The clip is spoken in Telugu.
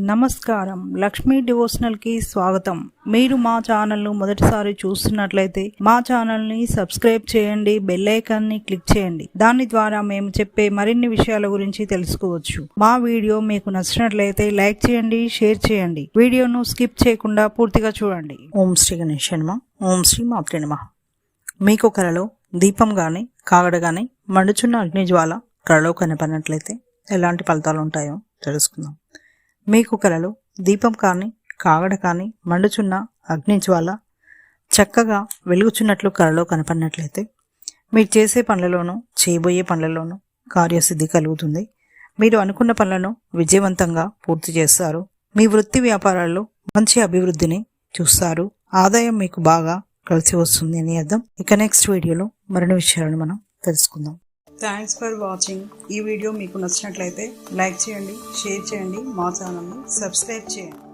నమస్కారం, లక్ష్మీ డివోషనల్ కి స్వాగతం. మీరు మా ఛానల్ ను మొదటిసారి చూస్తున్నట్లయితే మా ఛానల్ ని సబ్స్క్రైబ్ చేయండి, బెల్ ఐకాన్ ని క్లిక్ చేయండి. దాని ద్వారా మేము చెప్పే మరిన్ని విషయాల గురించి తెలుసుకోవచ్చు. మా వీడియో మీకు నచ్చినట్లయితే లైక్ చేయండి, షేర్ చేయండి. వీడియోను స్కిప్ చేయకుండా పూర్తిగా చూడండి. ఓం శ్రీ గణేశ నమః. ఓం శ్రీ మాత్రే నమః. మీకు కలలో దీపం గాని కాగడ గాని మండుచున్న అగ్ని జ్వాల కలలో కనపడినట్లయితే ఎలాంటి ఫలితాలు ఉంటాయో తెలుసుకుందాం. మీకు కలలో దీపం కానీ కాగడ కానీ మండుచున్న అగ్ని జ్వాల చక్కగా వెలుగుచున్నట్లు కలలో కనపడినట్లయితే మీరు చేసే పనులలోనూ చేయబోయే పనులలోనూ కార్యసిద్ధి కలుగుతుంది. మీరు అనుకున్న పనులను విజయవంతంగా పూర్తి చేస్తారు. మీ వృత్తి వ్యాపారాల్లో మంచి అభివృద్ధిని చూస్తారు. ఆదాయం మీకు బాగా కలిసి వస్తుంది అని అర్థం. ఇక నెక్స్ట్ వీడియోలో మరిన్ని విషయాలను మనం తెలుసుకుందాం. Thanks for watching. ఈ వీడియో మీకు నచ్చినట్లయితే లైక్ చేయండి, షేర్ చేయండి, మా ఛానల్ని సబ్స్క్రైబ్ చేయండి.